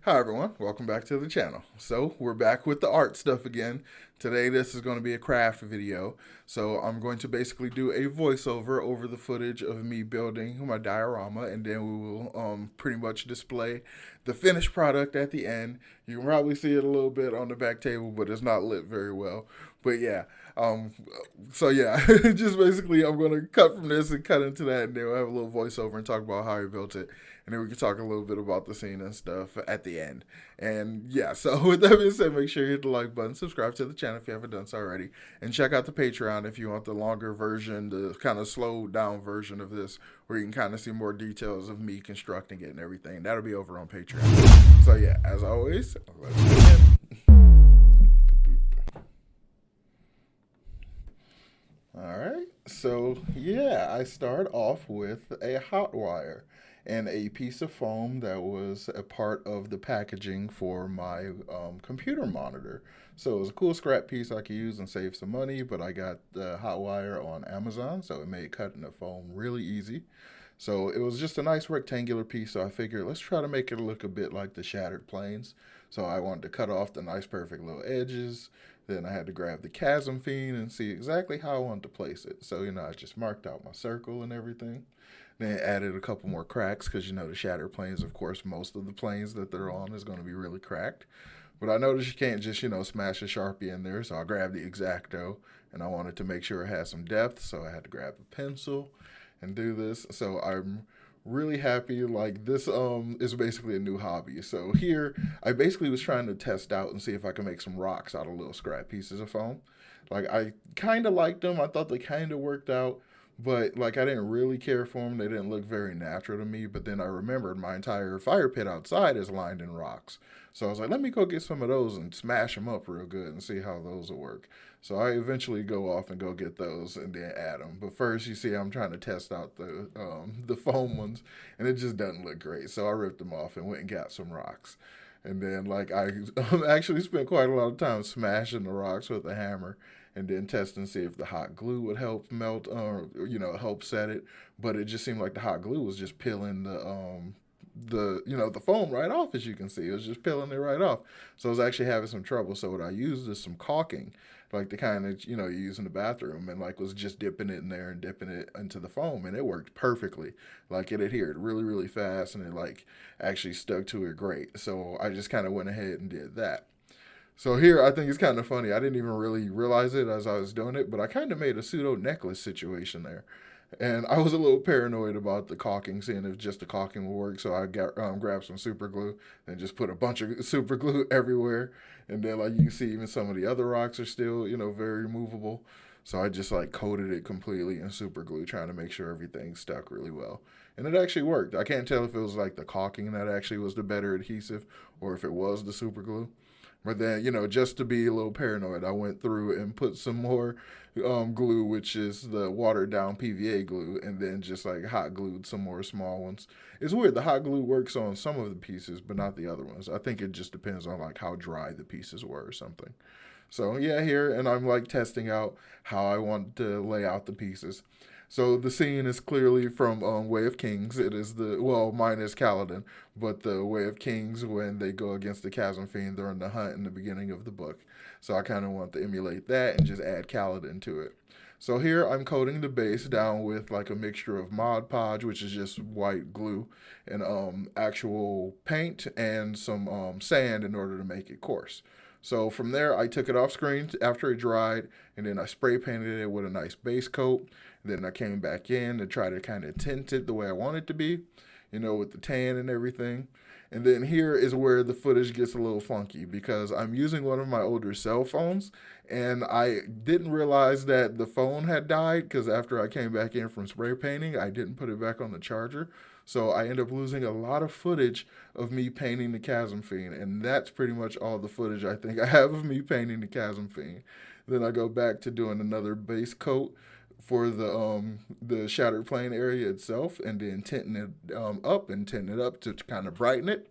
Hi everyone, welcome back to the channel. So we're back with the art stuff again. Today this is going to be a craft video. So I'm going to basically do a voiceover over the footage of me building my diorama, and then we will pretty much display the finished product at the end. You can probably see it a little bit on the back table, but it's not lit very well. But yeah, um, so yeah, just basically I'm going to cut from this and cut into that, and then we'll have a little voiceover and talk about how I built it, and then we can talk a little bit about the scene and stuff at the end. And yeah, so with that being said, make sure you hit the like button, subscribe to the channel if you haven't done so already, and check out the Patreon if you want the longer version, the kind of slowed down version of this, where you can kind of see more details of me constructing it and everything. That'll be over on Patreon. So yeah, as always, let's begin. All right, so yeah, I start off with a hot wire and a piece of foam that was a part of the packaging for my computer monitor. So it was a cool scrap piece I could use and save some money, but I got the hot wire on Amazon, so it made cutting the foam really easy. So it was just a nice rectangular piece, so I figured let's try to make it look a bit like the shattered planes. So I wanted to cut off the nice perfect little edges. Then I had to grab the chasm fiend and see exactly how I wanted to place it. So, I just marked out my circle and everything. Then added a couple more cracks because, the shattered planes, of course, most of the planes that they're on is going to be really cracked. But I noticed you can't just, smash a Sharpie in there. So I grabbed the X-Acto, and I wanted to make sure it had some depth. So I had to grab a pencil and do this. So I'm really happy. Like, this is basically a new hobby. So here I basically was trying to test out and see if I could make some rocks out of little scrap pieces of foam. Like, I kind of liked them. I thought they kind of worked out, but like I didn't really care for them. They didn't look very natural to me. But then I remembered my entire fire pit outside is lined in rocks. So I was like, let me go get some of those and smash them up real good and see how those will work. So I eventually go off and go get those and then add them. But first, you see, I'm trying to test out the foam ones, and it just doesn't look great. So I ripped them off and went and got some rocks. And then, like, I actually spent quite a lot of time smashing the rocks with a hammer and then test and see if the hot glue would help melt or, help set it. But it just seemed like the hot glue was just peeling the foam right off. As you can see, it was just peeling it right off. So I was actually having some trouble. So what I used is some caulking, like the kind that you use in the bathroom, and like was just dipping it in there and dipping it into the foam, and it worked perfectly. Like, it adhered really, really fast, and it like actually stuck to it great. So I just kind of went ahead and did that. So here, I think it's kind of funny. I didn't even really realize it as I was doing it, but I kind of made a pseudo necklace situation there. And I was a little paranoid about the caulking, seeing if just the caulking would work. So I grabbed some super glue and just put a bunch of super glue everywhere. And then, like, you can see, even some of the other rocks are still, very movable. So I just like coated it completely in super glue, trying to make sure everything stuck really well. And it actually worked. I can't tell if it was like the caulking that actually was the better adhesive or if it was the super glue. But then, just to be a little paranoid, I went through and put some more glue, which is the watered down PVA glue, and then just like hot glued some more small ones. It's weird. The hot glue works on some of the pieces, but not the other ones. I think it just depends on like how dry the pieces were or something. So yeah, here, and I'm like testing out how I want to lay out the pieces. So the scene is clearly from Way of Kings. It is mine is Kaladin, but the Way of Kings, when they go against the Chasm Fiend, they're in the hunt in the beginning of the book. So I kind of want to emulate that and just add Kaladin to it. So here I'm coating the base down with like a mixture of Mod Podge, which is just white glue, and actual paint and some sand in order to make it coarse. So from there, I took it off screen after it dried, and then I spray painted it with a nice base coat. And then I came back in to try to kind of tint it the way I want it to be, with the tan and everything. And then here is where the footage gets a little funky because I'm using one of my older cell phones, and I didn't realize that the phone had died because after I came back in from spray painting, I didn't put it back on the charger. So I end up losing a lot of footage of me painting the Chasm Fiend, and that's pretty much all the footage I think I have of me painting the Chasm Fiend. Then I go back to doing another base coat for the shattered plane area itself, and then tinting it up and tinting it up to kind of brighten it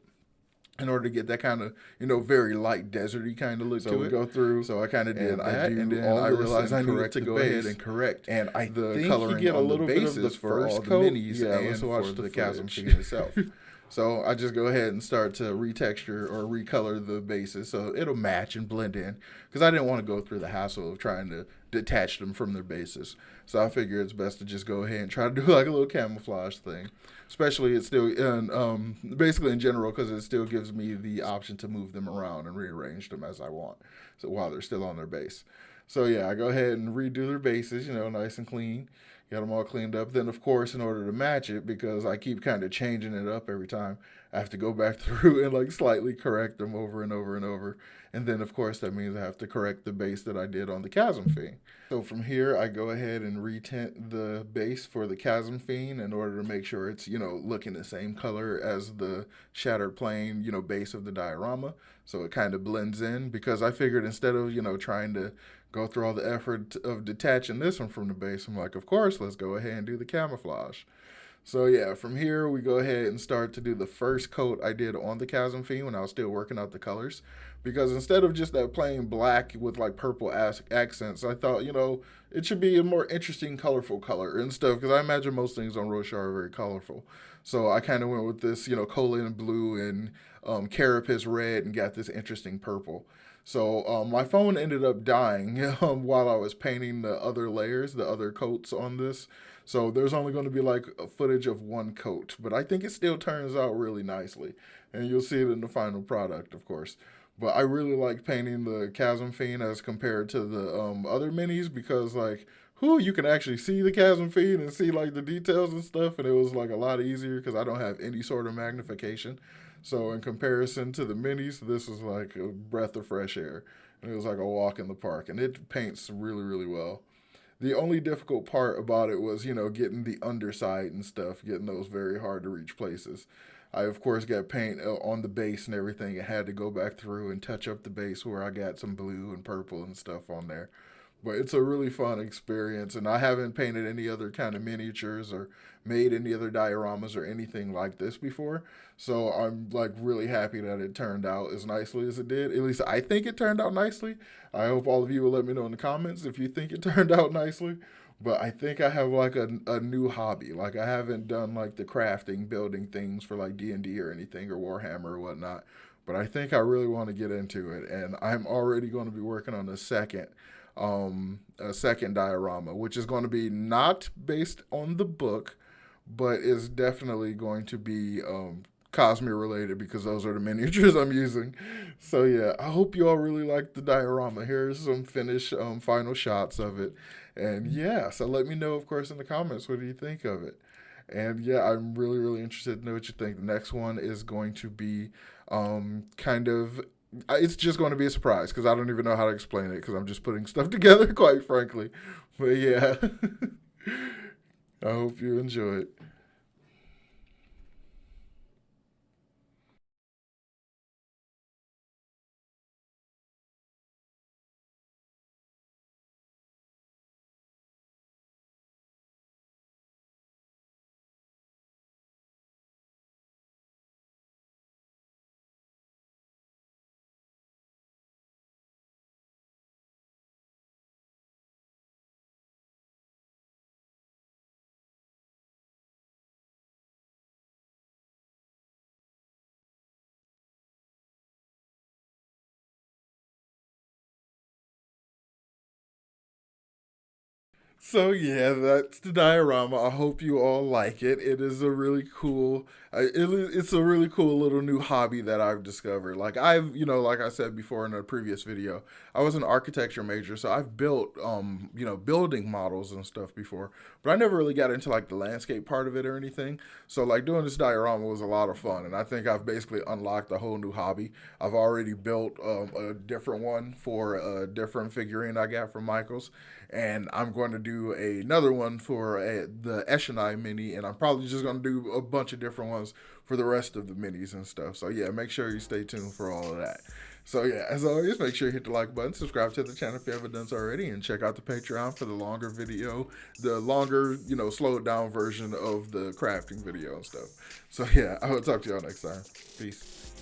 in order to get that kind of very light deserty kind of look to it. Go through. So I kind of did that, and then I realized I needed to go ahead and correct and the coloring you get a little bit of the first coat. Minis, yeah, and let's watch for the Chasm Fiend Fiend itself. So I just go ahead and start to retexture or recolor the bases so it'll match and blend in, because I didn't want to go through the hassle of trying to detach them from their bases. So I figure it's best to just go ahead and try to do like a little camouflage thing. Especially it's still in, basically in general, because it still gives me the option to move them around and rearrange them as I want. So while they're still on their base. So yeah, I go ahead and redo their bases, nice and clean. Got them all cleaned up. Then, of course, in order to match it, because I keep kind of changing it up every time, I have to go back through and like slightly correct them over and over and over. And then, of course, that means I have to correct the base that I did on the Chasm Fiend. So from here, I go ahead and retint the base for the Chasm Fiend in order to make sure it's, looking the same color as the Shattered Plane, base of the diorama. So it kind of blends in, because I figured instead of, trying to go through all the effort of detaching this one from the base, I'm like, of course, let's go ahead and do the camouflage. So yeah, from here we go ahead and start to do the first coat I did on the Chasm Fiend when I was still working out the colors. Because instead of just that plain black with like purple accents, I thought, it should be a more interesting, colorful color and stuff. Because I imagine most things on Roshar are very colorful. So I kind of went with this, Colin blue and Carapace red and got this interesting purple. So my phone ended up dying while I was painting the other layers, the other coats on this. So there's only going to be like a footage of one coat, but I think it still turns out really nicely. And you'll see it in the final product, of course. But I really like painting the Chasm Fiend as compared to the other minis, because like, you can actually see the Chasm Fiend and see like the details and stuff, and it was like a lot easier because I don't have any sort of magnification. So in comparison to the minis, this is like a breath of fresh air. And it was like a walk in the park, and it paints really, really well. The only difficult part about it was, getting the underside and stuff, getting those very hard to reach places. I, of course, got paint on the base and everything. I had to go back through and touch up the base where I got some blue and purple and stuff on there. But it's a really fun experience, and I haven't painted any other kind of miniatures or made any other dioramas or anything like this before. So I'm like really happy that it turned out as nicely as it did. At least I think it turned out nicely. I hope all of you will let me know in the comments if you think it turned out nicely. But I think I have like a new hobby. Like I haven't done like the crafting, building things for like D&D or anything or Warhammer or whatnot. But I think I really want to get into it, and I'm already going to be working on a second diorama, which is going to be not based on the book, but is definitely going to be Cosmere related, because those are the miniatures I'm using. So yeah, I hope you all really like the diorama. Here's some finished final shots of it, and yeah, so let me know, of course, in the comments, what do you think of it. And yeah, I'm really, really interested to know what you think. The next one is going to be kind of, it's just going to be a surprise, because I don't even know how to explain it, because I'm just putting stuff together, quite frankly. But yeah, I hope you enjoy it. So yeah, that's the diorama. I hope you all like it. It is a really cool. It's a really cool little new hobby that I've discovered. Like I've, like I said before in a previous video, I was an architecture major, so I've built, building models and stuff before, but I never really got into like the landscape part of it or anything. So like doing this diorama was a lot of fun, and I think I've basically unlocked a whole new hobby. I've already built a different one for a different figurine I got from Michaels, and I'm going to do another one for the Eshonai mini, and I'm probably just going to do a bunch of different ones for the rest of the minis and stuff. So yeah, make sure you stay tuned for all of that. So yeah, as always, make sure you hit the like button, subscribe to the channel if you haven't done so already, and check out the Patreon for the longer video, the longer, slowed down version of the crafting video and stuff. So yeah, I will talk to y'all next time. Peace.